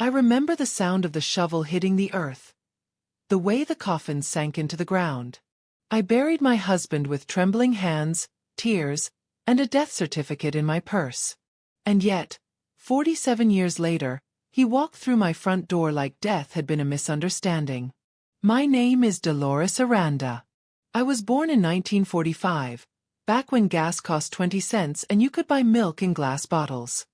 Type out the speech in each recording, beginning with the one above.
I remember the sound of the shovel hitting the earth, the way the coffin sank into the ground. I buried my husband with trembling hands, tears, and a death certificate in my purse. And yet, 47 years later, he walked through my front door like death had been a misunderstanding. My name is Dolores Aranda. I was born in 1945, back when gas cost 20 cents and you could buy milk in glass bottles.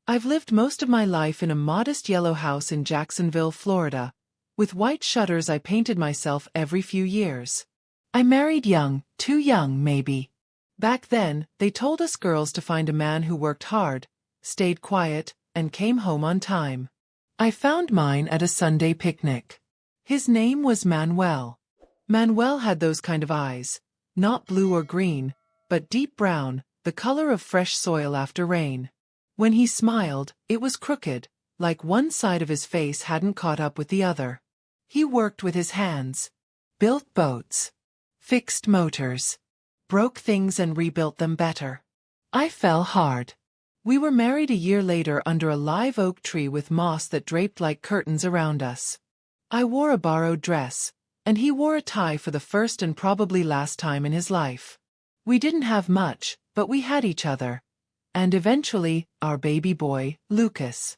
I've lived most of my life in a modest yellow house in Jacksonville, Florida. With white shutters I painted myself every few years. I married young, too young maybe. Back then, they told us girls to find a man who worked hard, stayed quiet, and came home on time. I found mine at a Sunday picnic. His name was Manuel. Manuel had those kind of eyes, not blue or green, but deep brown, the color of fresh soil after rain. When he smiled, it was crooked, like one side of his face hadn't caught up with the other. He worked with his hands, built boats, fixed motors, broke things and rebuilt them better. I fell hard. We were married a year later under a live oak tree with moss that draped like curtains around us. I wore a borrowed dress, and he wore a tie for the first and probably last time in his life. We didn't have much, but we had each other. And eventually, our baby boy, Lucas.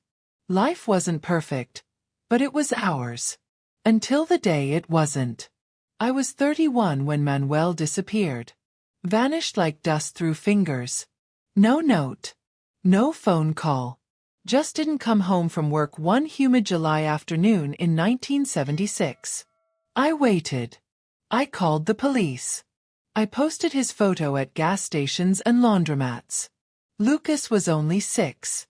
Life wasn't perfect, but it was ours. Until the day it wasn't. I was 31 when Manuel disappeared. Vanished like dust through fingers. No note. No phone call. Just didn't come home from work one humid July afternoon in 1976. I waited. I called the police. I posted his photo at gas stations and laundromats. Lucas was only 6.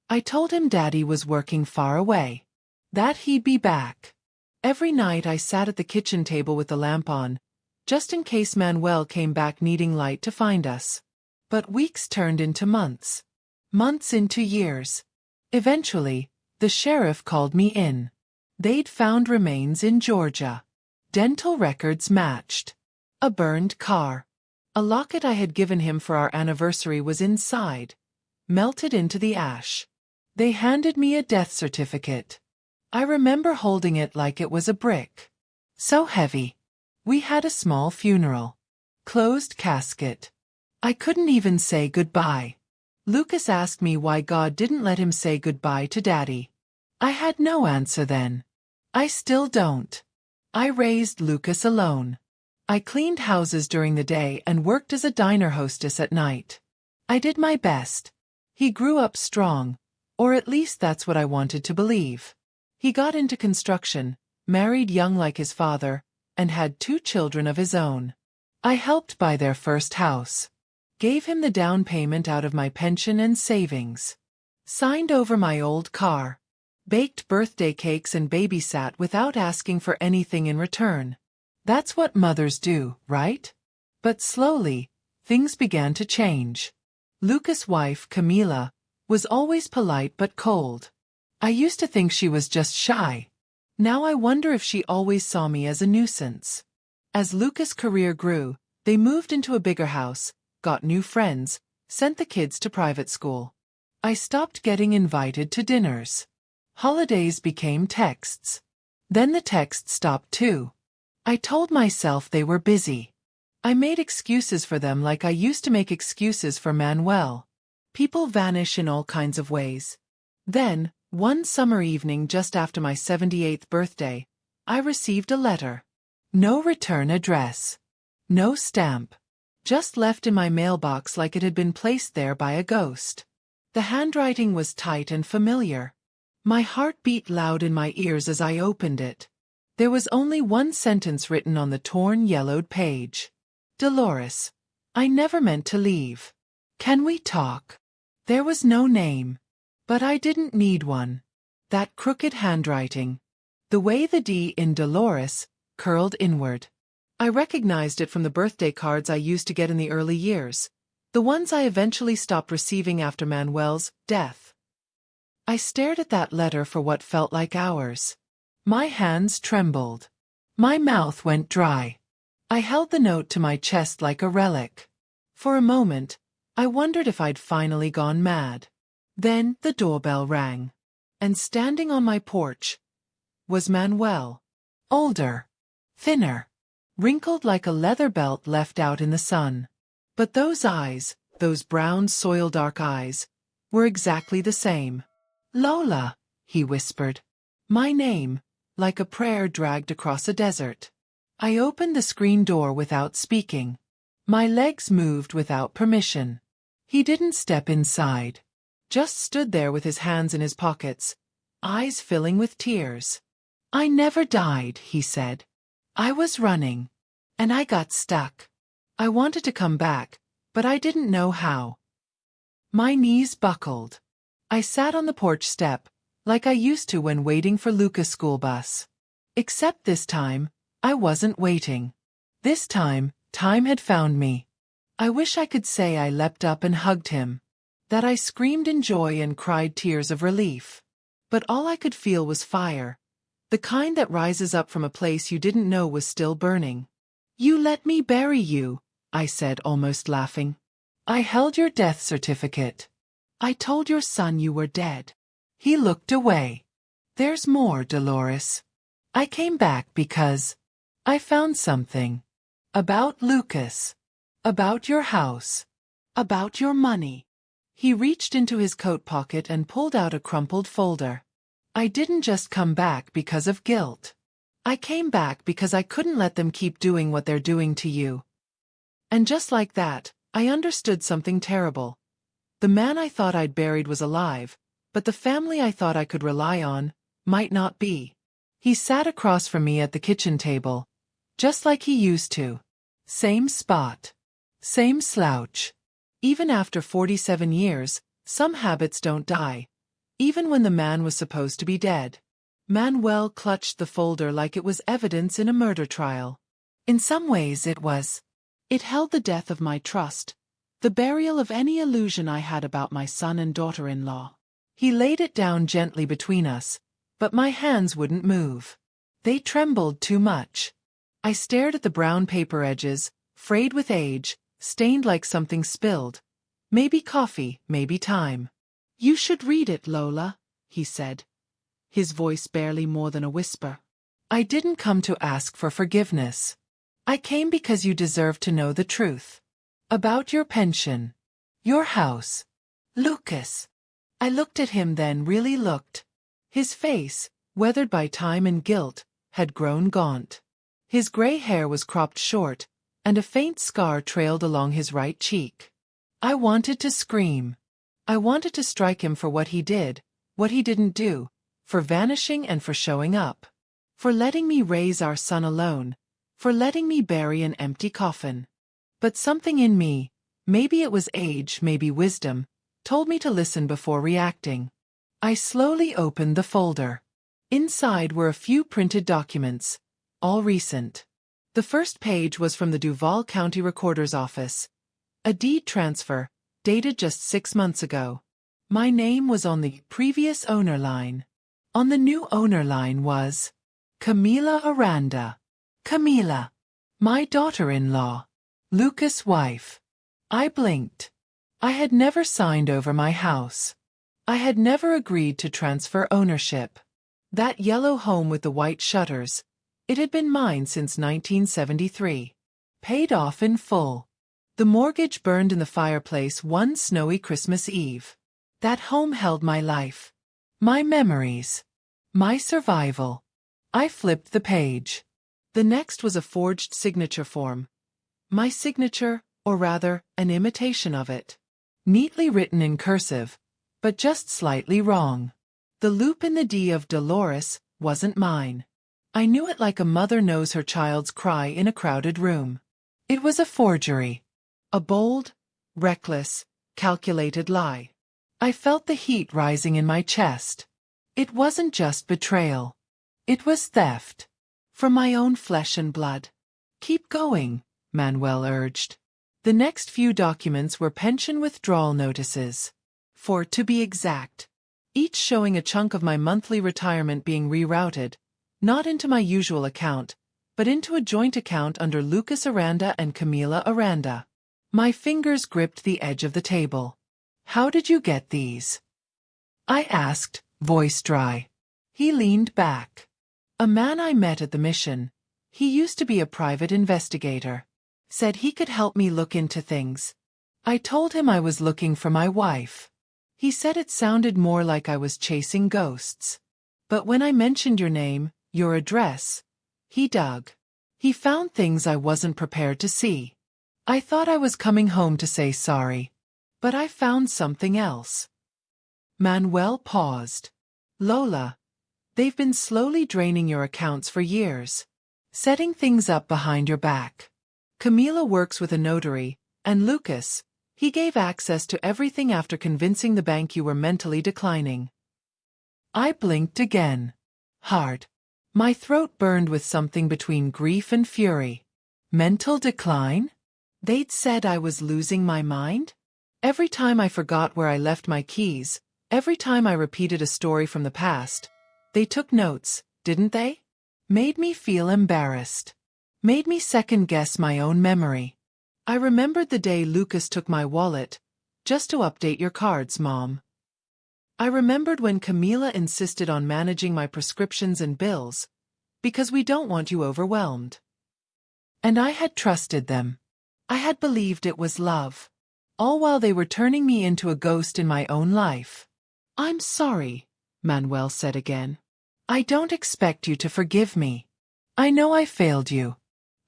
I told him Daddy was working far away. That he'd be back. Every night I sat at the kitchen table with the lamp on, just in case Manuel came back needing light to find us. But weeks turned into months. Months into years. Eventually, the sheriff called me in. They'd found remains in Georgia. Dental records matched. A burned car. A locket I had given him for our anniversary was inside, melted into the ash. They handed me a death certificate. I remember holding it like it was a brick. So heavy. We had a small funeral. Closed casket. I couldn't even say goodbye. Lucas asked me why God didn't let him say goodbye to Daddy. I had no answer then. I still don't. I raised Lucas alone. I cleaned houses during the day and worked as a diner hostess at night. I did my best. He grew up strong, or at least that's what I wanted to believe. He got into construction, married young like his father, and had 2 children of his own. I helped buy their first house. Gave him the down payment out of my pension and savings. Signed over my old car. Baked birthday cakes and babysat without asking for anything in return. That's what mothers do, right? But slowly, things began to change. Lucas' wife, Camila, was always polite but cold. I used to think she was just shy. Now I wonder if she always saw me as a nuisance. As Lucas' career grew, they moved into a bigger house, got new friends, sent the kids to private school. I stopped getting invited to dinners. Holidays became texts. Then the texts stopped too. I told myself they were busy. I made excuses for them like I used to make excuses for Manuel. People vanish in all kinds of ways. Then, one summer evening just after my 78th birthday, I received a letter. No return address. No stamp. Just left in my mailbox like it had been placed there by a ghost. The handwriting was tight and familiar. My heart beat loud in my ears as I opened it. There was only one sentence written on the torn, yellowed page. Dolores, I never meant to leave. Can we talk? There was no name. But I didn't need one. That crooked handwriting. The way the D in Dolores curled inward. I recognized it from the birthday cards I used to get in the early years. The ones I eventually stopped receiving after Manuel's death. I stared at that letter for what felt like hours. My hands trembled. My mouth went dry. I held the note to my chest like a relic. For a moment, I wondered if I'd finally gone mad. Then the doorbell rang. And standing on my porch was Manuel. Older, thinner, wrinkled like a leather belt left out in the sun. But those eyes, those brown soil-dark eyes, were exactly the same. "Lola," he whispered. My name, like a prayer dragged across a desert. I opened the screen door without speaking. My legs moved without permission. He didn't step inside. Just stood there with his hands in his pockets, eyes filling with tears. "I never died," he said. "I was running. And I got stuck. I wanted to come back, but I didn't know how." My knees buckled. I sat on the porch step, like I used to when waiting for Luca's school bus. Except this time, I wasn't waiting. This time, time had found me. I wish I could say I leapt up and hugged him, that I screamed in joy and cried tears of relief. But all I could feel was fire, the kind that rises up from a place you didn't know was still burning. "You let me bury you," I said, almost laughing. "I held your death certificate. I told your son you were dead." He looked away. "There's more, Dolores. I came back because I found something. About Lucas. About your house. About your money." He reached into his coat pocket and pulled out a crumpled folder. "I didn't just come back because of guilt. I came back because I couldn't let them keep doing what they're doing to you." And just like that, I understood something terrible. The man I thought I'd buried was alive, but the family I thought I could rely on might not be. He sat across from me at the kitchen table, just like he used to. Same spot. Same slouch. Even after 47 years, some habits don't die, even when the man was supposed to be dead. Manuel clutched the folder like it was evidence in a murder trial. In some ways it was. It held the death of my trust, the burial of any illusion I had about my son and daughter-in-law. He laid it down gently between us, but my hands wouldn't move. They trembled too much. I stared at the brown paper edges, frayed with age, stained like something spilled. Maybe coffee, maybe time. "You should read it, Lola," he said, his voice barely more than a whisper. "I didn't come to ask for forgiveness. I came because you deserve to know the truth. About your pension. Your house. Lucas." I looked at him then, really looked. His face, weathered by time and guilt, had grown gaunt. His gray hair was cropped short, and a faint scar trailed along his right cheek. I wanted to scream. I wanted to strike him for what he did, what he didn't do, for vanishing and for showing up. For letting me raise our son alone, for letting me bury an empty coffin. But something in me, maybe it was age, maybe wisdom, told me to listen before reacting. I slowly opened the folder. Inside were a few printed documents, all recent. The first page was from the Duval County Recorder's Office. A deed transfer, dated just 6 months ago. My name was on the previous owner line. On the new owner line was Camila Aranda. Camila. My daughter-in-law. Lucas' wife. I blinked. I had never signed over my house. I had never agreed to transfer ownership. That yellow home with the white shutters, it had been mine since 1973. Paid off in full. The mortgage burned in the fireplace one snowy Christmas Eve. That home held my life. My memories. My survival. I flipped the page. The next was a forged signature form. My signature, or rather, an imitation of it. Neatly written in cursive, but just slightly wrong. The loop in the D of Dolores wasn't mine. I knew it like a mother knows her child's cry in a crowded room. It was a forgery. A bold, reckless, calculated lie. I felt the heat rising in my chest. It wasn't just betrayal. It was theft. From my own flesh and blood. "Keep going," Manuel urged. The next few documents were pension withdrawal notices. 4 to be exact. Each showing a chunk of my monthly retirement being rerouted, not into my usual account, but into a joint account under Lucas Aranda and Camila Aranda. My fingers gripped the edge of the table. "How did you get these?" I asked, voice dry. He leaned back. A man I met at the mission. He used to be a private investigator. Said he could help me look into things. I told him I was looking for my wife. He said it sounded more like I was chasing ghosts. But when I mentioned your name, your address, he dug. He found things I wasn't prepared to see. I thought I was coming home to say sorry. But I found something else. Manuel paused. Lola, they've been slowly draining your accounts for years. Setting things up behind your back. Camila works with a notary, and Lucas, he gave access to everything after convincing the bank you were mentally declining. I blinked again. Hard. My throat burned with something between grief and fury. Mental decline? They'd said I was losing my mind? Every time I forgot where I left my keys, every time I repeated a story from the past, they took notes, didn't they? Made me feel embarrassed. Made me second-guess my own memory. I remembered the day Lucas took my wallet, just to update your cards, Mom. I remembered when Camila insisted on managing my prescriptions and bills, because we don't want you overwhelmed. And I had trusted them. I had believed it was love. All while they were turning me into a ghost in my own life. I'm sorry, Manuel said again. I don't expect you to forgive me. I know I failed you.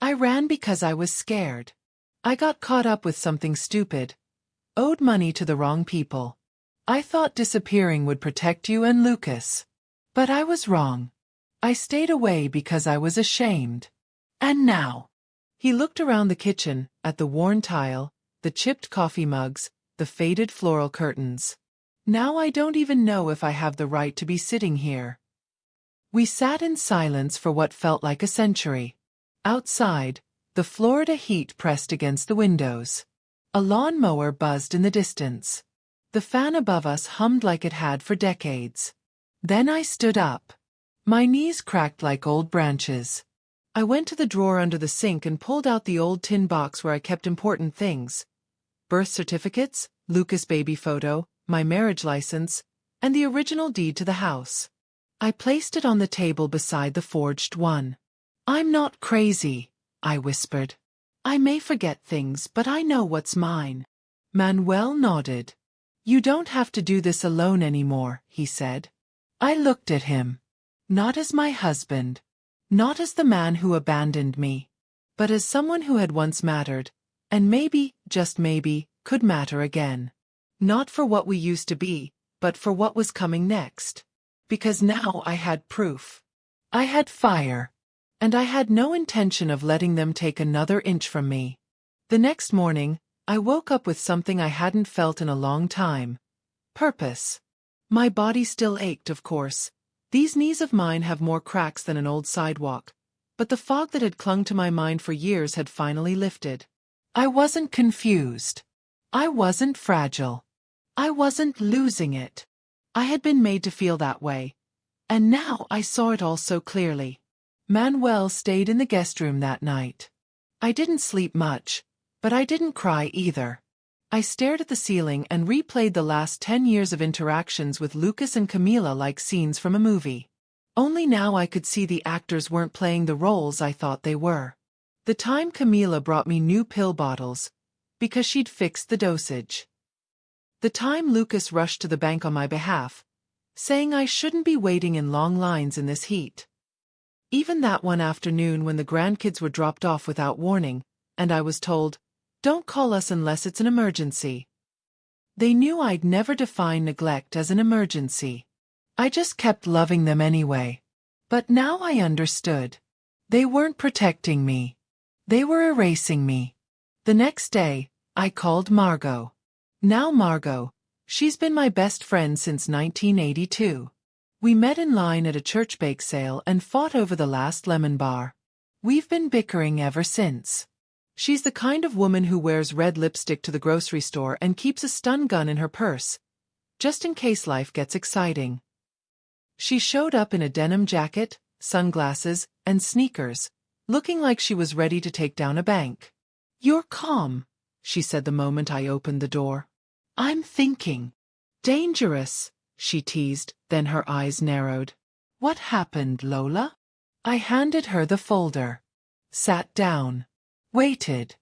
I ran because I was scared. I got caught up with something stupid. Owed money to the wrong people. I thought disappearing would protect you and Lucas. But I was wrong. I stayed away because I was ashamed. And now. He looked around the kitchen, at the worn tile, the chipped coffee mugs, the faded floral curtains. Now I don't even know if I have the right to be sitting here. We sat in silence for what felt like a century. Outside, the Florida heat pressed against the windows. A lawnmower buzzed in the distance. The fan above us hummed like it had for decades. Then I stood up. My knees cracked like old branches. I went to the drawer under the sink and pulled out the old tin box where I kept important things. Birth certificates, Lucas' baby photo, my marriage license, and the original deed to the house. I placed it on the table beside the forged one. I'm not crazy, I whispered. I may forget things, but I know what's mine. Manuel nodded. You don't have to do this alone anymore, he said. I looked at him. Not as my husband. Not as the man who abandoned me. But as someone who had once mattered, and maybe, just maybe, could matter again. Not for what we used to be, but for what was coming next. Because now I had proof. I had fire. And I had no intention of letting them take another inch from me. The next morning, I woke up with something I hadn't felt in a long time. Purpose. My body still ached, of course. These knees of mine have more cracks than an old sidewalk. But the fog that had clung to my mind for years had finally lifted. I wasn't confused. I wasn't fragile. I wasn't losing it. I had been made to feel that way. And now I saw it all so clearly. Manuel stayed in the guest room that night. I didn't sleep much, but I didn't cry either. I stared at the ceiling and replayed the last 10 years of interactions with Lucas and Camila like scenes from a movie. Only now I could see the actors weren't playing the roles I thought they were. The time Camila brought me new pill bottles, because she'd fixed the dosage. The time Lucas rushed to the bank on my behalf, saying I shouldn't be waiting in long lines in this heat. Even that one afternoon when the grandkids were dropped off without warning, and I was told, don't call us unless it's an emergency. They knew I'd never define neglect as an emergency. I just kept loving them anyway. But now I understood. They weren't protecting me. They were erasing me. The next day, I called Margot. Now Margot, she's been my best friend since 1982. We met in line at a church bake sale and fought over the last lemon bar. We've been bickering ever since. She's the kind of woman who wears red lipstick to the grocery store and keeps a stun gun in her purse, just in case life gets exciting. She showed up in a denim jacket, sunglasses, and sneakers, looking like she was ready to take down a bank. You're calm, she said the moment I opened the door. I'm thinking. Dangerous, she teased, then her eyes narrowed. What happened, Lola? I handed her the folder. Sat down. Waited.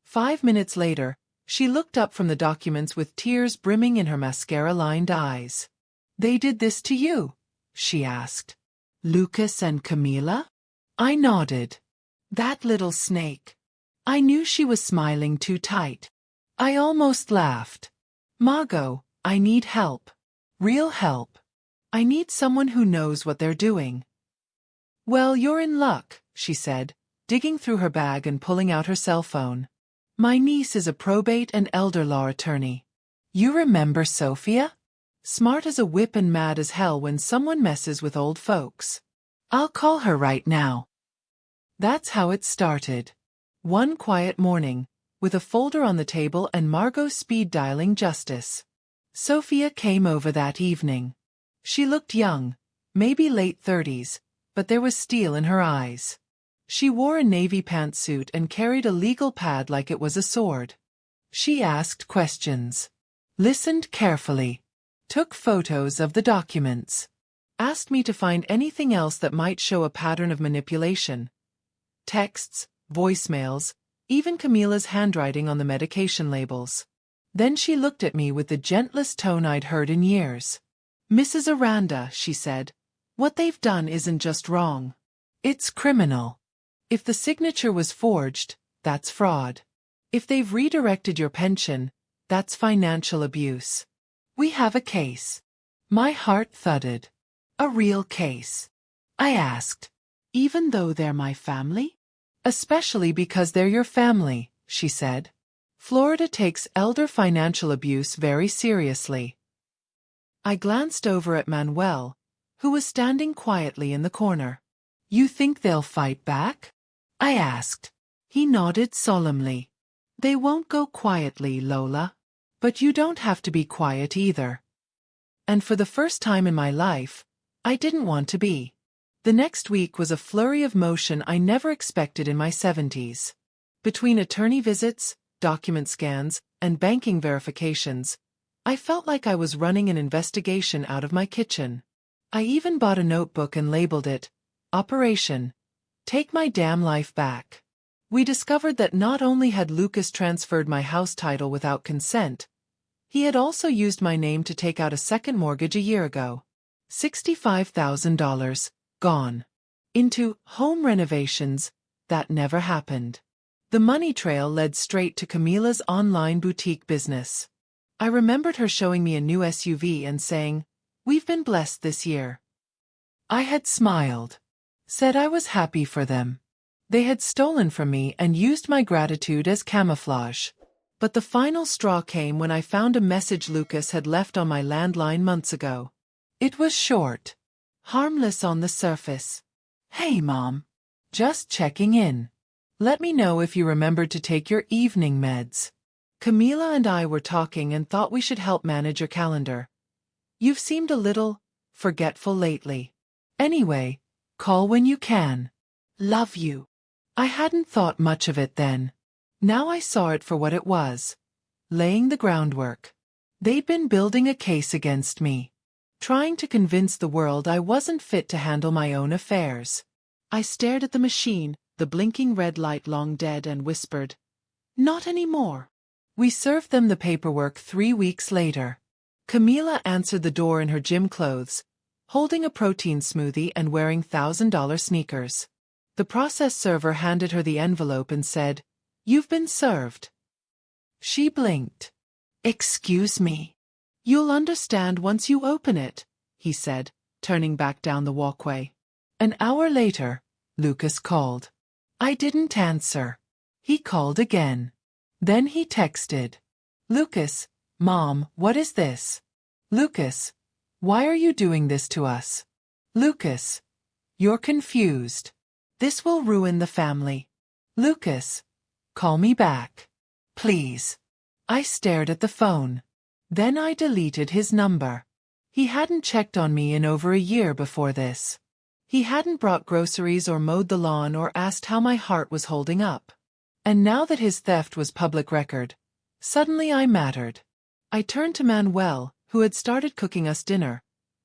5 minutes later, she looked up from the documents with tears brimming in her mascara-lined eyes. They did this to you? She asked. Lucas and Camila? I nodded. That little snake. I knew she was smiling too tight. I almost laughed. Margot, I need help. Real help. I need someone who knows what they're doing. Well, you're in luck, she said, digging through her bag and pulling out her cell phone. My niece is a probate and elder law attorney. You remember Sophia? Smart as a whip and mad as hell when someone messes with old folks. I'll call her right now. That's how it started. One quiet morning, with a folder on the table and Margot speed-dialing justice. Sophia came over that evening. She looked young, maybe late 30s, but there was steel in her eyes. She wore a navy pantsuit and carried a legal pad like it was a sword. She asked questions, listened carefully, took photos of the documents, asked me to find anything else that might show a pattern of manipulation. Texts, voicemails, even Camila's handwriting on the medication labels. Then she looked at me with the gentlest tone I'd heard in years. Mrs. Aranda, she said, what they've done isn't just wrong. It's criminal. If the signature was forged, that's fraud. If they've redirected your pension, that's financial abuse. We have a case. My heart thudded. A real case. I asked, even though they're my family? Especially because they're your family, she said. Florida takes elder financial abuse very seriously. I glanced over at Manuel, who was standing quietly in the corner. You think they'll fight back? I asked. He nodded solemnly. They won't go quietly, Lola. But you don't have to be quiet either. And for the first time in my life, I didn't want to be. The next week was a flurry of motion I never expected in my 70s. Between attorney visits, document scans, and banking verifications, I felt like I was running an investigation out of my kitchen. I even bought a notebook and labeled it, Operation Take My Damn Life Back. We discovered that not only had Lucas transferred my house title without consent, he had also used my name to take out a second mortgage a year ago. $65,000, gone. Into home renovations, that never happened. The money trail led straight to Camila's online boutique business. I remembered her showing me a new SUV and saying, "We've been blessed this year." I had smiled. Said I was happy for them. They had stolen from me and used my gratitude as camouflage. But the final straw came when I found a message Lucas had left on my landline months ago. It was short. Harmless on the surface. Hey, Mom. Just checking in. Let me know if you remembered to take your evening meds. Camila and I were talking and thought we should help manage your calendar. You've seemed a little forgetful lately. Anyway, call when you can. Love you. I hadn't thought much of it then. Now I saw it for what it was. Laying the groundwork. They'd been building a case against me. Trying to convince the world I wasn't fit to handle my own affairs. I stared at the machine, the blinking red light long dead, and whispered, "Not anymore." We served them the paperwork 3 weeks later. Camila answered the door in her gym clothes, holding a protein smoothie and wearing $1,000 sneakers. The process server handed her the envelope and said, "You've been served." She blinked. "Excuse me." "You'll understand once you open it," he said, turning back down the walkway. An hour later, Lucas called. I didn't answer. He called again. Then he texted. "Lucas, Mom, what is this?" "Lucas, why are you doing this to us?" "Lucas, you're confused. This will ruin the family." "Lucas, call me back. Please." I stared at the phone. Then I deleted his number. He hadn't checked on me in over a year before this. He hadn't brought groceries or mowed the lawn or asked how my heart was holding up. And now that his theft was public record, suddenly I mattered. I turned to Manuel, who had started cooking us dinner.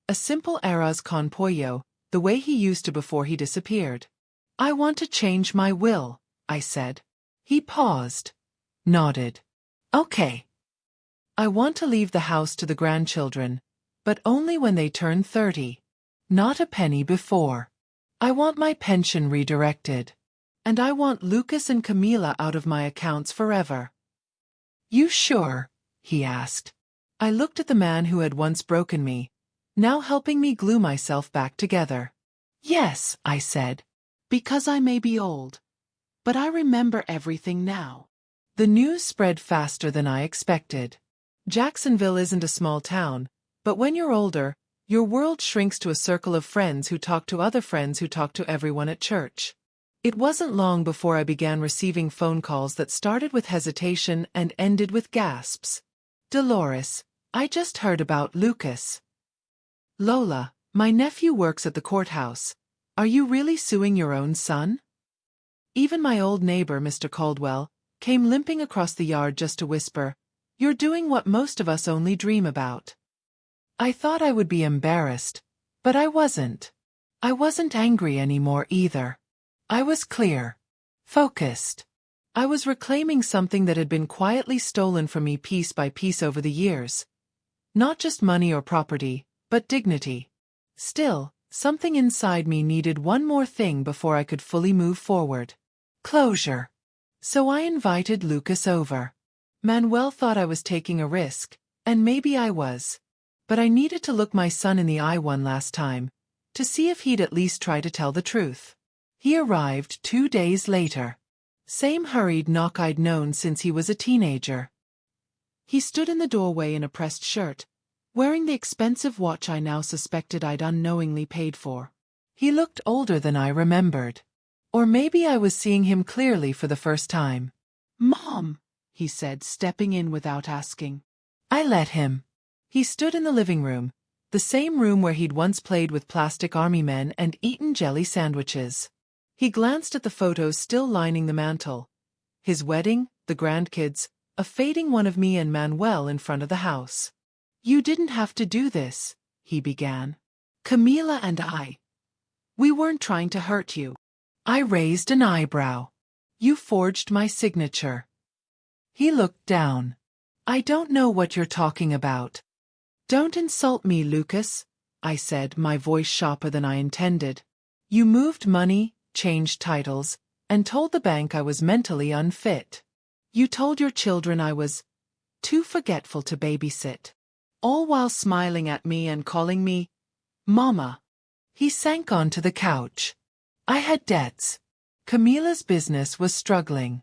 A simple arroz con pollo, the way he used to before he disappeared. I want to change my will, I said. He paused. Nodded. Okay. I want to leave the house to the grandchildren, but only when they turn 30. Not a penny before. I want my pension redirected. And I want Lucas and Camila out of my accounts forever. You sure? He asked. I looked at the man who had once broken me, now helping me glue myself back together. Yes, I said. Because I may be old. But I remember everything now. The news spread faster than I expected. Jacksonville isn't a small town, but when you're older, your world shrinks to a circle of friends who talk to other friends who talk to everyone at church. It wasn't long before I began receiving phone calls that started with hesitation and ended with gasps. Dolores, I just heard about Lucas. Lola, my nephew works at the courthouse. Are you really suing your own son? Even my old neighbor, Mr. Caldwell, came limping across the yard just to whisper, "You're doing what most of us only dream about." I thought I would be embarrassed, but I wasn't. I wasn't angry anymore either. I was clear. Focused. I was reclaiming something that had been quietly stolen from me piece by piece over the years. Not just money or property, but dignity. Still, something inside me needed one more thing before I could fully move forward. Closure. So I invited Lucas over. Manuel thought I was taking a risk, and maybe I was. But I needed to look my son in the eye one last time, to see if he'd at least try to tell the truth. He arrived 2 days later. Same hurried knock I'd known since he was a teenager. He stood in the doorway in a pressed shirt, wearing the expensive watch I now suspected I'd unknowingly paid for. He looked older than I remembered. Or maybe I was seeing him clearly for the first time. "Mom," he said, stepping in without asking. I let him. He stood in the living room, the same room where he'd once played with plastic army men and eaten jelly sandwiches. He glanced at the photos still lining the mantel. His wedding, the grandkids, a fading one of me and Manuel in front of the house. "You didn't have to do this," he began. "Camila and we weren't trying to hurt you." I raised an eyebrow. "You forged my signature." He looked down. "I don't know what you're talking about." "Don't insult me, Lucas," I said, my voice sharper than I intended. "You moved money, changed titles, and told the bank I was mentally unfit. You told your children I was too forgetful to babysit. All while smiling at me and calling me Mama." He sank onto the couch. "I had debts. Camila's business was struggling.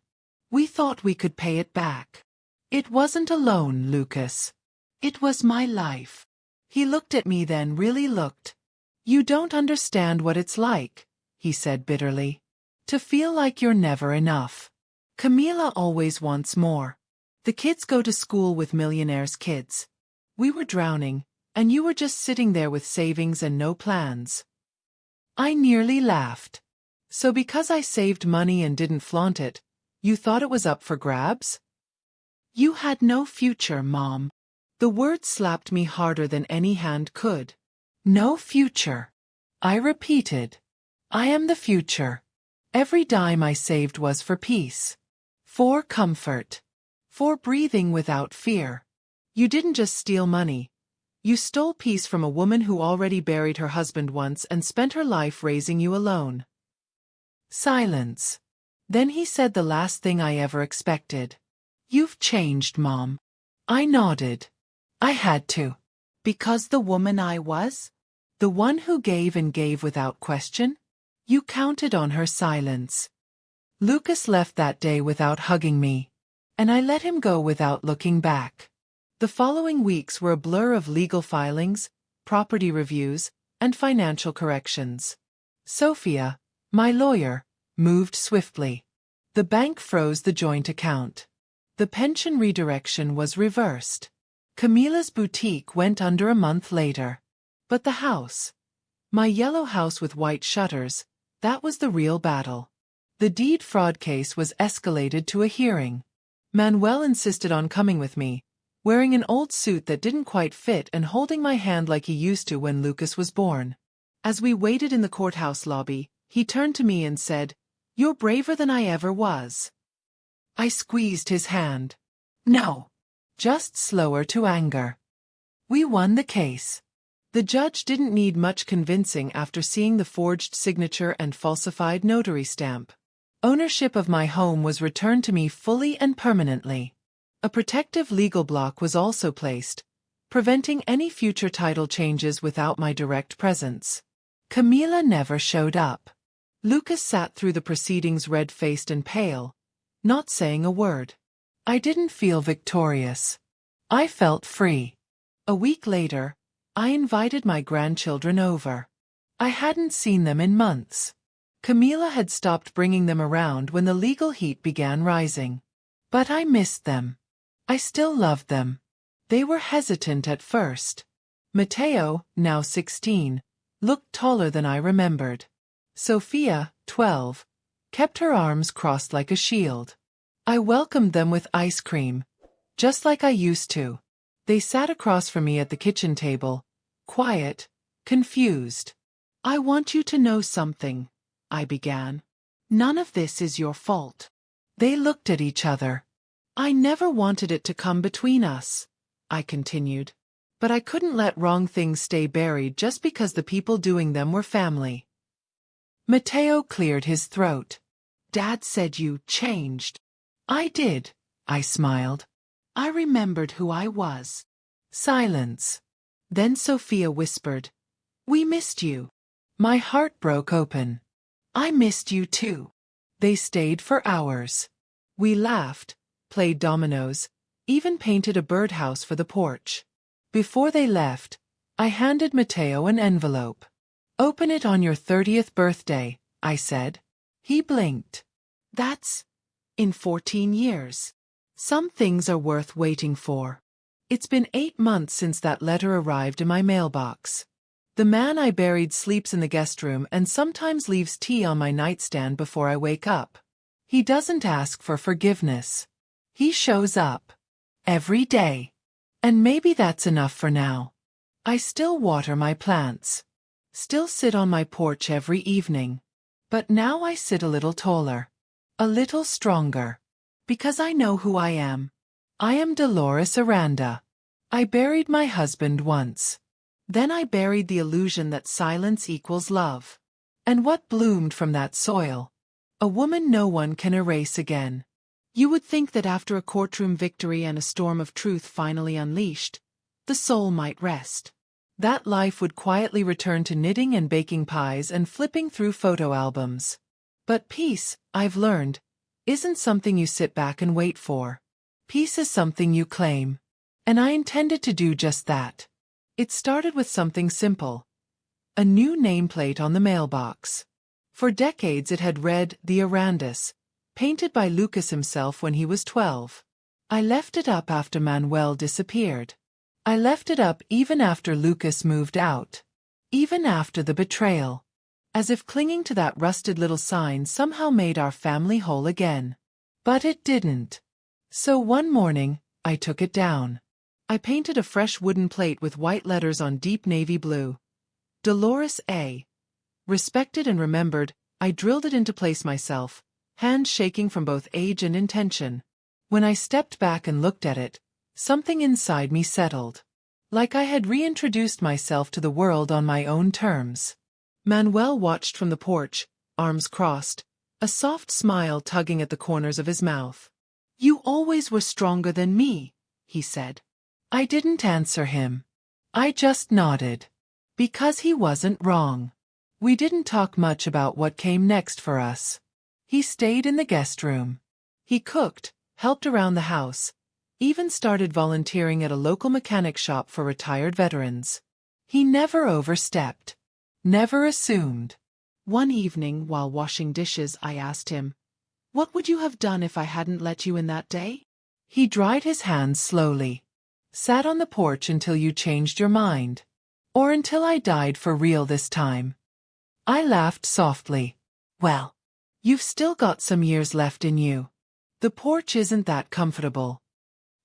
We thought we could pay it back. It wasn't a loan, Lucas. It was my life." He looked at me then, really looked. "You don't understand what it's like," he said bitterly. "To feel like you're never enough. Camila always wants more. The kids go to school with millionaires' kids. We were drowning, and you were just sitting there with savings and no plans." I nearly laughed. "So because I saved money and didn't flaunt it, you thought it was up for grabs?" "You had no future, Mom." The word slapped me harder than any hand could. "No future," I repeated. "I am the future. Every dime I saved was for peace. For comfort. For breathing without fear. You didn't just steal money. You stole peace from a woman who already buried her husband once and spent her life raising you alone." Silence. Then he said the last thing I ever expected. "You've changed, Mom." I nodded. I had to. Because the woman I was? The one who gave and gave without question? You counted on her silence. Lucas left that day without hugging me. And I let him go without looking back. The following weeks were a blur of legal filings, property reviews, and financial corrections. Sophia, my lawyer, moved swiftly. The bank froze the joint account. The pension redirection was reversed. Camila's boutique went under a month later. But the house, my yellow house with white shutters, that was the real battle. The deed fraud case was escalated to a hearing. Manuel insisted on coming with me, wearing an old suit that didn't quite fit and holding my hand like he used to when Lucas was born. As we waited in the courthouse lobby, he turned to me and said, "You're braver than I ever was." I squeezed his hand. "No. Just slower to anger." We won the case. The judge didn't need much convincing after seeing the forged signature and falsified notary stamp. Ownership of my home was returned to me fully and permanently. A protective legal block was also placed, preventing any future title changes without my direct presence. Camila never showed up. Lucas sat through the proceedings red-faced and pale, not saying a word. I didn't feel victorious. I felt free. A week later, I invited my grandchildren over. I hadn't seen them in months. Camila had stopped bringing them around when the legal heat began rising. But I missed them. I still loved them. They were hesitant at first. Mateo, now 16, looked taller than I remembered. Sophia, 12, kept her arms crossed like a shield. I welcomed them with ice cream, just like I used to. They sat across from me at the kitchen table, quiet, confused. "I want you to know something," I began. "None of this is your fault." They looked at each other. "I never wanted it to come between us," I continued. "But I couldn't let wrong things stay buried just because the people doing them were family." Mateo cleared his throat. "Dad said you changed." "I did," I smiled. "I remembered who I was." Silence. Then Sophia whispered, "We missed you." My heart broke open. "I missed you too." They stayed for hours. We laughed, played dominoes, even painted a birdhouse for the porch. Before they left, I handed Mateo an envelope. "Open it on your 30th birthday," I said. He blinked. "That's in 14 years. Some things are worth waiting for." It's been 8 months since that letter arrived in my mailbox. The man I buried sleeps in the guest room and sometimes leaves tea on my nightstand before I wake up. He doesn't ask for forgiveness. He shows up. Every day. And maybe that's enough for now. I still water my plants. Still sit on my porch every evening. But now I sit a little taller. A little stronger. Because I know who I am. I am Dolores Aranda. I buried my husband once. Then I buried the illusion that silence equals love. And what bloomed from that soil? A woman no one can erase again. You would think that after a courtroom victory and a storm of truth finally unleashed, the soul might rest. That life would quietly return to knitting and baking pies and flipping through photo albums. But peace, I've learned, isn't something you sit back and wait for. Peace is something you claim. And I intended to do just that. It started with something simple. A new nameplate on the mailbox. For decades it had read The Arandas, painted by Lucas himself when he was 12. I left it up after Manuel disappeared. I left it up even after Lucas moved out. Even after the betrayal. As if clinging to that rusted little sign somehow made our family whole again. But it didn't. So one morning, I took it down. I painted a fresh wooden plate with white letters on deep navy blue. Dolores A. Respected and remembered. I drilled it into place myself, hands shaking from both age and intention. When I stepped back and looked at it, something inside me settled. Like I had reintroduced myself to the world on my own terms. Manuel watched from the porch, arms crossed, a soft smile tugging at the corners of his mouth. "You always were stronger than me," he said. I didn't answer him. I just nodded. Because he wasn't wrong. We didn't talk much about what came next for us. He stayed in the guest room. He cooked, helped around the house, even started volunteering at a local mechanic shop for retired veterans. He never overstepped. Never assumed. One evening while washing dishes I asked him, "What would you have done if I hadn't let you in that day?" He dried his hands slowly. "Sat on the porch until you changed your mind. Or until I died for real this time." I laughed softly. "Well, you've still got some years left in you. The porch isn't that comfortable."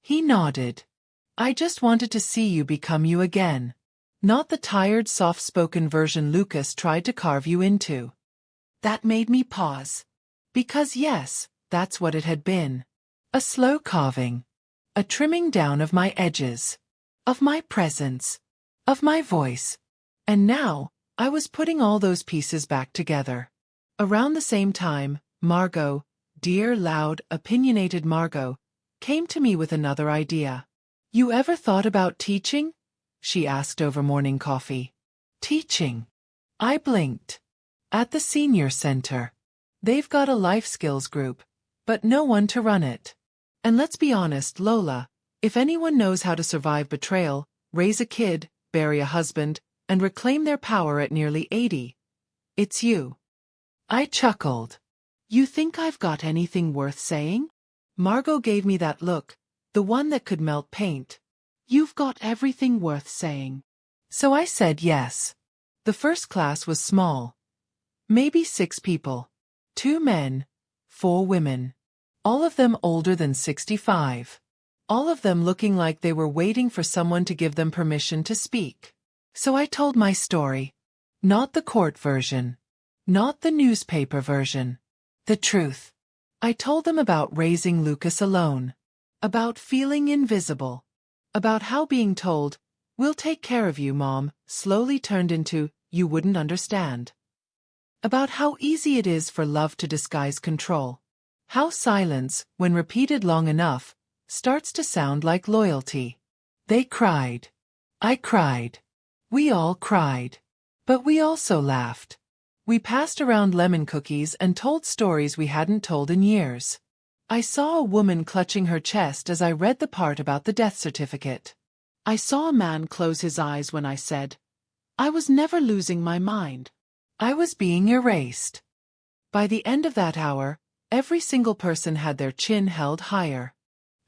He nodded. I just wanted to see you become you again. Not the tired, soft-spoken version Lucas tried to carve you into. That made me pause. Because yes, that's what it had been. A slow carving. A trimming down of my edges. Of my presence. Of my voice. And now, I was putting all those pieces back together. Around the same time, Margot, dear, loud, opinionated Margot, came to me with another idea. You ever thought about teaching? She asked over morning coffee. Teaching? I blinked. At the senior center. They've got a life skills group, but no one to run it. And let's be honest, Lola, if anyone knows how to survive betrayal, raise a kid, bury a husband, and reclaim their power at nearly 80, it's you. I chuckled. You think I've got anything worth saying? Margot gave me that look, the one that could melt paint. You've got everything worth saying. So I said yes. The first class was small. Maybe 6 people. 2 men, 4 women. All of them older than 65. All of them looking like they were waiting for someone to give them permission to speak. So I told my story. Not the court version. Not the newspaper version. The truth. I told them about raising Lucas alone. About feeling invisible. About how being told, "We'll take care of you, Mom," slowly turned into, "You wouldn't understand." About how easy it is for love to disguise control. How silence, when repeated long enough, starts to sound like loyalty. They cried. I cried. We all cried. But we also laughed. We passed around lemon cookies and told stories we hadn't told in years. I saw a woman clutching her chest as I read the part about the death certificate. I saw a man close his eyes when I said, I was never losing my mind. I was being erased. By the end of that hour, every single person had their chin held higher.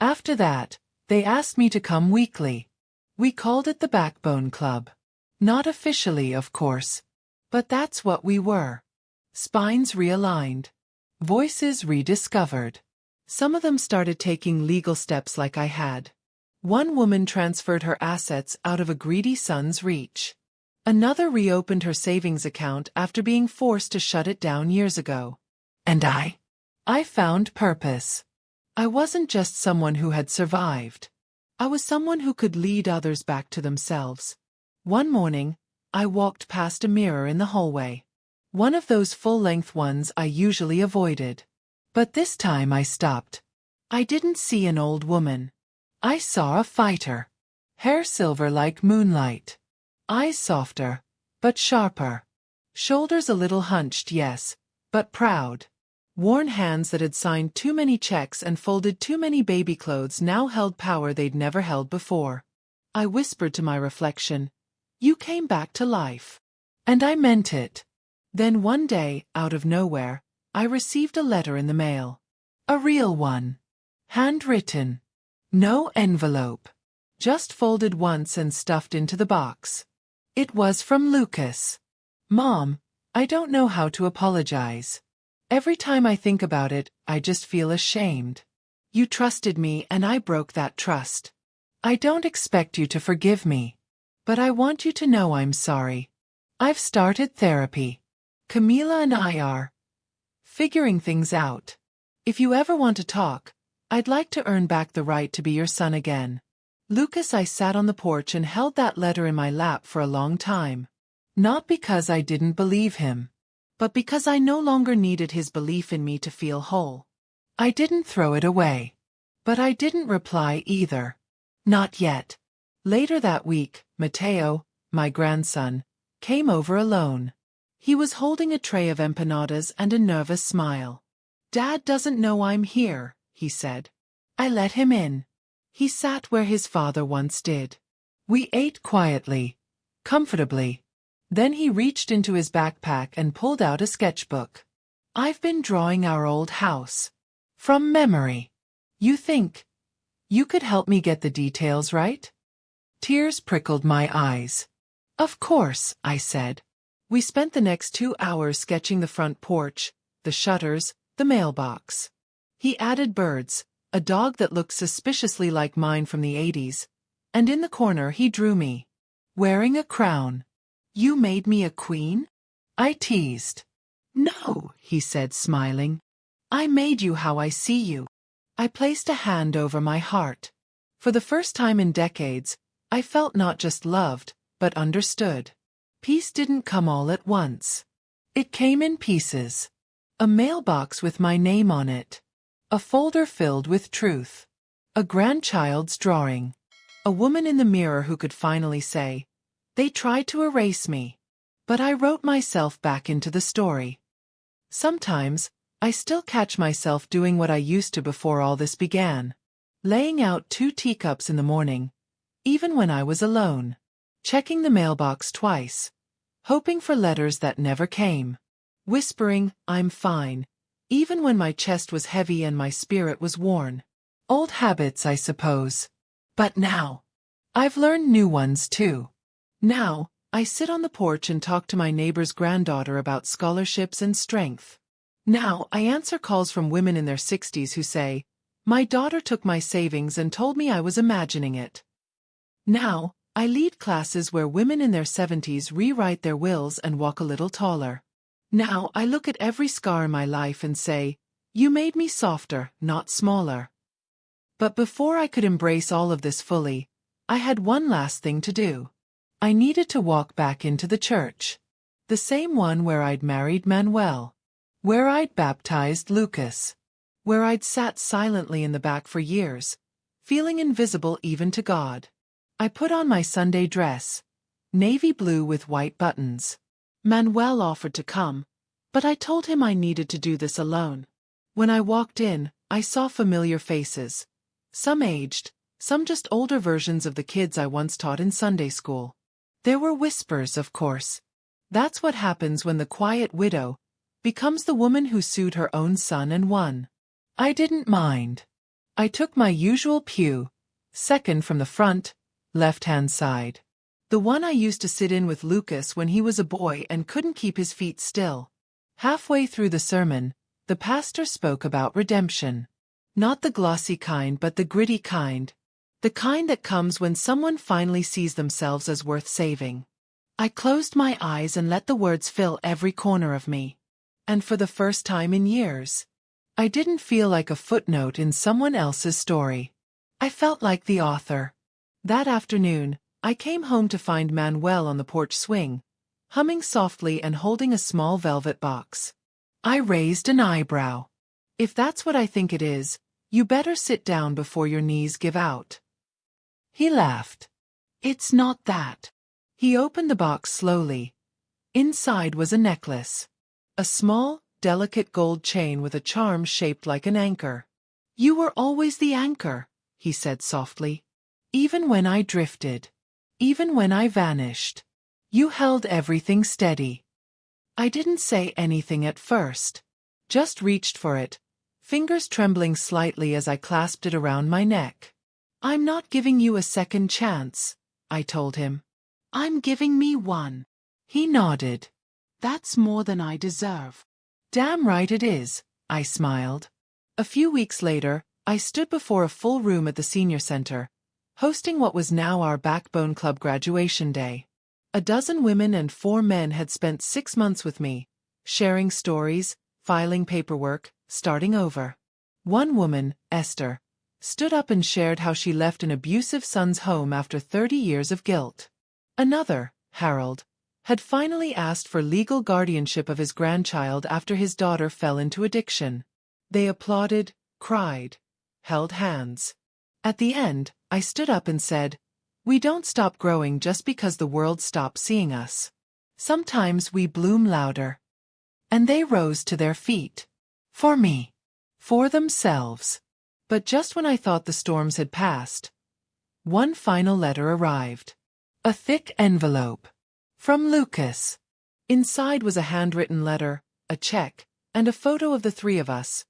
After that, they asked me to come weekly. We called it the Backbone Club. Not officially, of course. But that's what we were. Spines realigned. Voices rediscovered. Some of them started taking legal steps like I had. One woman transferred her assets out of a greedy son's reach. Another reopened her savings account after being forced to shut it down years ago. And I found purpose. I wasn't just someone who had survived. I was someone who could lead others back to themselves. One morning, I walked past a mirror in the hallway. One of those full-length ones I usually avoided. But this time I stopped. I didn't see an old woman. I saw a fighter. Hair silver like moonlight. Eyes softer, but sharper. Shoulders a little hunched, yes, but proud. Worn hands that had signed too many checks and folded too many baby clothes now held power they'd never held before. I whispered to my reflection, "You came back to life." And I meant it. Then one day, out of nowhere, I received a letter in the mail. A real one. Handwritten. No envelope. Just folded once and stuffed into the box. It was from Lucas. Mom, I don't know how to apologize. Every time I think about it, I just feel ashamed. You trusted me and I broke that trust. I don't expect you to forgive me. But I want you to know I'm sorry. I've started therapy. Camila and I are figuring things out. If you ever want to talk, I'd like to earn back the right to be your son again. Lucas. I sat on the porch and held that letter in my lap for a long time. Not because I didn't believe him, but because I no longer needed his belief in me to feel whole. I didn't throw it away. But I didn't reply either. Not yet. Later that week, Mateo, my grandson, came over alone. He was holding a tray of empanadas and a nervous smile. Dad doesn't know I'm here, he said. I let him in. He sat where his father once did. We ate quietly, comfortably. Then he reached into his backpack and pulled out a sketchbook. I've been drawing our old house. From memory. You think you could help me get the details right? Tears prickled my eyes. Of course, I said. We spent the next 2 hours sketching the front porch, the shutters, the mailbox. He added birds, a dog that looked suspiciously like mine from the 80s, and in the corner he drew me, wearing a crown. "You made me a queen?" I teased. "No," he said, smiling. "I made you how I see you." I placed a hand over my heart. For the first time in decades, I felt not just loved, but understood. Peace didn't come all at once. It came in pieces. A mailbox with my name on it. A folder filled with truth. A grandchild's drawing. A woman in the mirror who could finally say, "They tried to erase me, but I wrote myself back into the story." Sometimes, I still catch myself doing what I used to before all this began. Laying out 2 teacups in the morning, even when I was alone. Checking the mailbox twice. Hoping for letters that never came. Whispering, "I'm fine," even when my chest was heavy and my spirit was worn. Old habits, I suppose. But now, I've learned new ones too. Now, I sit on the porch and talk to my neighbor's granddaughter about scholarships and strength. Now, I answer calls from women in their 60s who say, "My daughter took my savings and told me I was imagining it." Now, I lead classes where women in their 70s rewrite their wills and walk a little taller. Now, I look at every scar in my life and say, "You made me softer, not smaller." But before I could embrace all of this fully, I had one last thing to do. I needed to walk back into the church. The same one where I'd married Manuel. Where I'd baptized Lucas. Where I'd sat silently in the back for years, feeling invisible even to God. I put on my Sunday dress, navy blue with white buttons. Manuel offered to come, but I told him I needed to do this alone. When I walked in, I saw familiar faces. Some aged, some just older versions of the kids I once taught in Sunday school. There were whispers, of course. That's what happens when the quiet widow becomes the woman who sued her own son and won. I didn't mind. I took my usual pew, second from the front, left-hand side. The one I used to sit in with Lucas when he was a boy and couldn't keep his feet still. Halfway through the sermon, the pastor spoke about redemption. Not the glossy kind but the gritty kind. The kind that comes when someone finally sees themselves as worth saving. I closed my eyes and let the words fill every corner of me. And for the first time in years, I didn't feel like a footnote in someone else's story. I felt like the author. That afternoon, I came home to find Manuel on the porch swing, humming softly and holding a small velvet box. I raised an eyebrow. "If that's what I think it is, you better sit down before your knees give out." He laughed. "It's not that." He opened the box slowly. Inside was a necklace. A small, delicate gold chain with a charm shaped like an anchor. "You were always the anchor," he said softly. "Even when I drifted. Even when I vanished. You held everything steady." I didn't say anything at first. Just reached for it, fingers trembling slightly as I clasped it around my neck. "I'm not giving you a second chance," I told him. "I'm giving me one." He nodded. "That's more than I deserve." "Damn right it is," I smiled. A few weeks later, I stood before a full room at the senior center, hosting what was now our Backbone Club graduation day. A dozen women and 4 men had spent 6 months with me, sharing stories, filing paperwork, starting over. One woman, Esther, stood up and shared how she left an abusive son's home after 30 years of guilt. Another, Harold, had finally asked for legal guardianship of his grandchild after his daughter fell into addiction. They applauded, cried, held hands. At the end, I stood up and said, "We don't stop growing just because the world stops seeing us. Sometimes we bloom louder." And they rose to their feet. For me. For themselves. But just when I thought the storms had passed, one final letter arrived. A thick envelope. From Lucas. Inside was a handwritten letter, a check, and a photo of the 3 of us.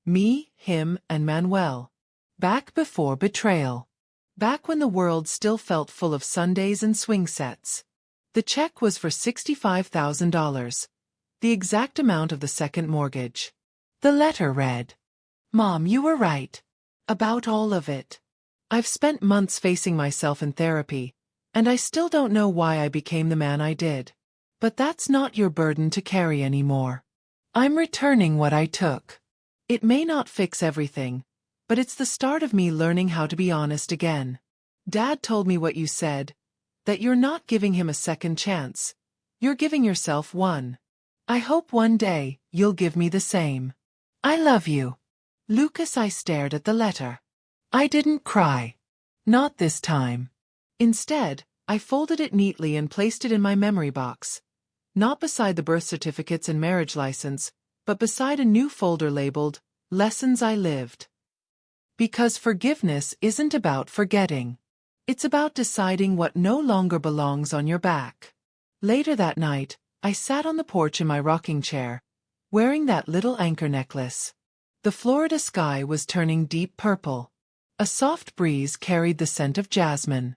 Me, him, and Manuel. Back before betrayal. Back when the world still felt full of Sundays and swing sets. The check was for $65,000, the exact amount of the second mortgage. The letter read, "Mom, you were right. About all of it. I've spent months facing myself in therapy, and I still don't know why I became the man I did. But that's not your burden to carry anymore. I'm returning what I took. It may not fix everything, but it's the start of me learning how to be honest again. Dad told me what you said, that you're not giving him a second chance. You're giving yourself one. I hope one day you'll give me the same. I love you. Lucas. I stared at the letter. I didn't cry. Not this time. Instead, I folded it neatly and placed it in my memory box. Not beside the birth certificates and marriage license, but beside a new folder labeled, Lessons I Lived. Because forgiveness isn't about forgetting. It's about deciding what no longer belongs on your back. Later that night, I sat on the porch in my rocking chair, wearing that little anchor necklace. The Florida sky was turning deep purple. A soft breeze carried the scent of jasmine.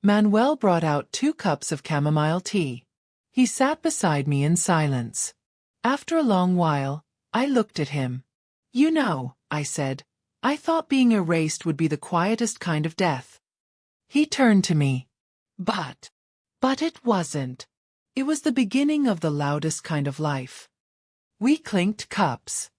Manuel brought out 2 cups of chamomile tea. He sat beside me in silence. After a long while, I looked at him. You know, I said, I thought being erased would be the quietest kind of death. He turned to me. But it wasn't. It was the beginning of the loudest kind of life. We clinked cups.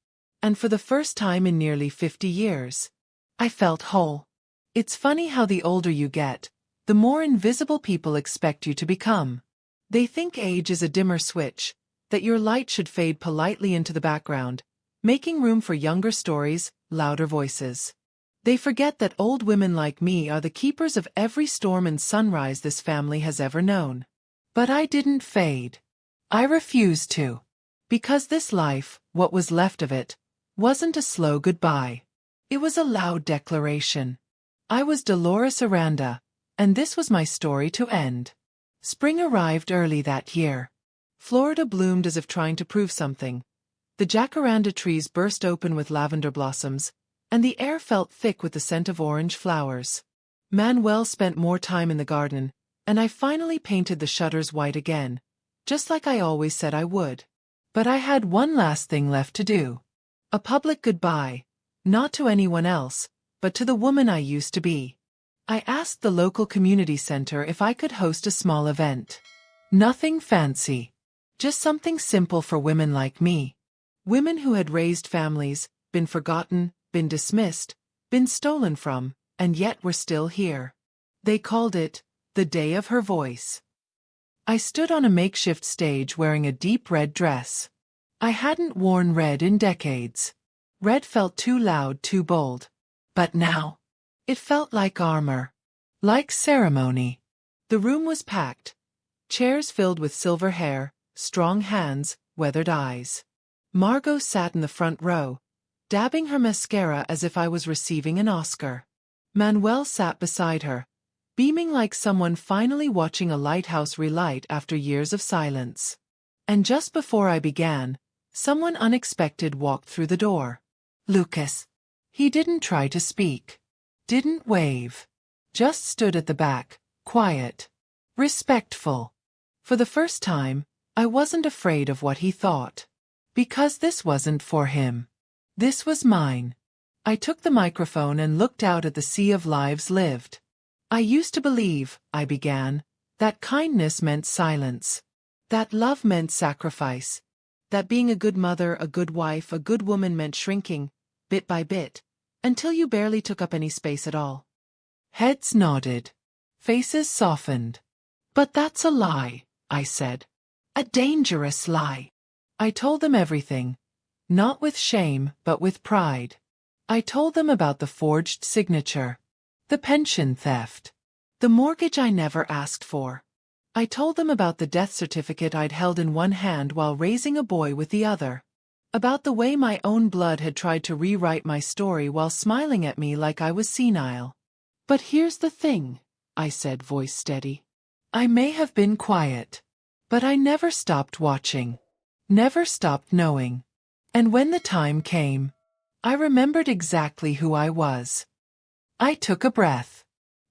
And for the first time in nearly 50 years, I felt whole. It's funny how the older you get, the more invisible people expect you to become. They think age is a dimmer switch, that your light should fade politely into the background, making room for younger stories, louder voices. They forget that old women like me are the keepers of every storm and sunrise this family has ever known. But I didn't fade. I refused to. Because this life, what was left of it, wasn't a slow goodbye. It was a loud declaration. I was Dolores Aranda, and this was my story to end. Spring arrived early that year. Florida bloomed as if trying to prove something. The jacaranda trees burst open with lavender blossoms, and the air felt thick with the scent of orange flowers. Manuel spent more time in the garden, and I finally painted the shutters white again, just like I always said I would. But I had one last thing left to do. A public goodbye, not to anyone else, but to the woman I used to be. I asked the local community center if I could host a small event. Nothing fancy. Just something simple for women like me. Women who had raised families, been forgotten, been dismissed, been stolen from, and yet were still here. They called it, the Day of Her Voice. I stood on a makeshift stage wearing a deep red dress. I hadn't worn red in decades. Red felt too loud, too bold. But now, it felt like armor. Like ceremony. The room was packed. Chairs filled with silver hair, strong hands, weathered eyes. Margot sat in the front row, dabbing her mascara as if I was receiving an Oscar. Manuel sat beside her, beaming like someone finally watching a lighthouse relight after years of silence. And just before I began, someone unexpected walked through the door. Lucas. He didn't try to speak. Didn't wave. Just stood at the back, quiet. Respectful. For the first time, I wasn't afraid of what he thought. Because this wasn't for him. This was mine. I took the microphone and looked out at the sea of lives lived. I used to believe, I began, that kindness meant silence. That love meant sacrifice. That being a good mother, a good wife, a good woman meant shrinking, bit by bit, until you barely took up any space at all. Heads nodded. Faces softened. But that's a lie, I said. A dangerous lie. I told them everything. Not with shame, but with pride. I told them about the forged signature. The pension theft. The mortgage I never asked for. I told them about the death certificate I'd held in one hand while raising a boy with the other. About the way my own blood had tried to rewrite my story while smiling at me like I was senile. But here's the thing, I said, voice steady. I may have been quiet. But I never stopped watching. Never stopped knowing. And when the time came, I remembered exactly who I was. I took a breath.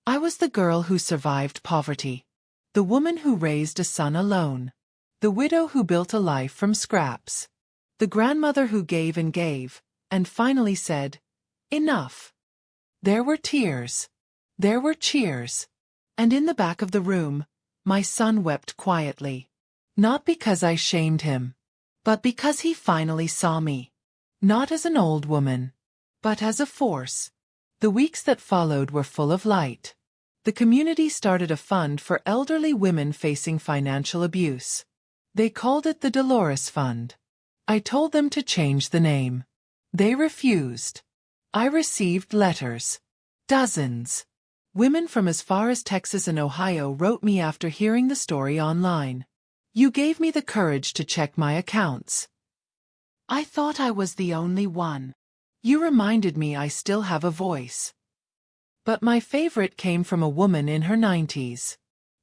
I was the girl who survived poverty. The woman who raised a son alone. The widow who built a life from scraps. The grandmother who gave and finally said, enough. There were tears. There were cheers. And in the back of the room, my son wept quietly. Not because I shamed him, but because he finally saw me. Not as an old woman, but as a force. The weeks that followed were full of light. The community started a fund for elderly women facing financial abuse. They called it the Dolores Fund. I told them to change the name. They refused. I received letters. Dozens. Women from as far as Texas and Ohio wrote me after hearing the story online. You gave me the courage to check my accounts. I thought I was the only one. You reminded me I still have a voice. But my favorite came from a woman in her 90s.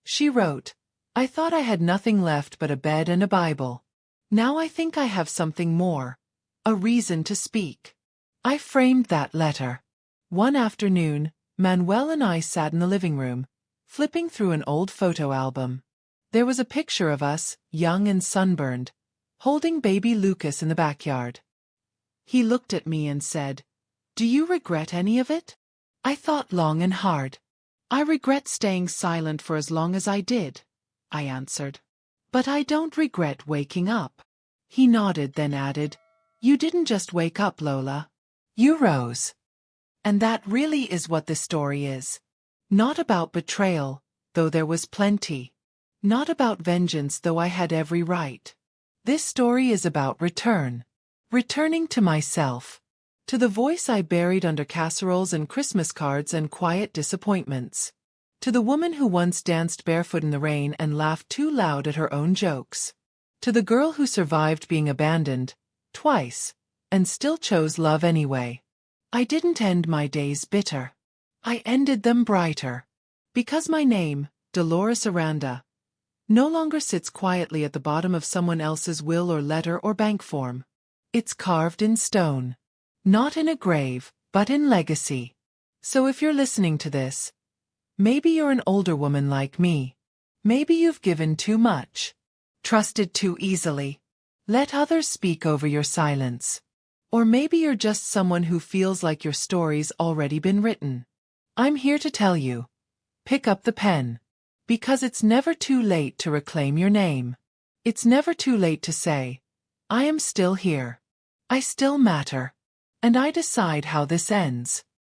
She wrote, I thought I had nothing left but a bed and a Bible. Now I think I have something more. A reason to speak. I framed that letter. One afternoon, Manuel and I sat in the living room, flipping through an old photo album. There was a picture of us, young and sunburned, holding baby Lucas in the backyard. He looked at me and said, Do you regret any of it? I thought long and hard. I regret staying silent for as long as I did, I answered. But I don't regret waking up. He nodded, then added, You didn't just wake up, Lola. You rose. And that really is what this story is. Not about betrayal, though there was plenty. Not about vengeance, though I had every right. This story is about return. Returning to myself. To the voice I buried under casseroles and Christmas cards and quiet disappointments. To the woman who once danced barefoot in the rain and laughed too loud at her own jokes. To the girl who survived being abandoned, twice, and still chose love anyway. I didn't end my days bitter. I ended them brighter. Because my name, Dolores Aranda, no longer sits quietly at the bottom of someone else's will or letter or bank form. It's carved in stone. Not in a grave, but in legacy. So if you're listening to this, maybe you're an older woman like me. Maybe you've given too much. Trusted too easily. Let others speak over your silence. Or maybe you're just someone who feels like your story's already been written. I'm here to tell you. Pick up the pen. Because it's never too late to reclaim your name. It's never too late to say, I am still here. I still matter. And I decide how this ends.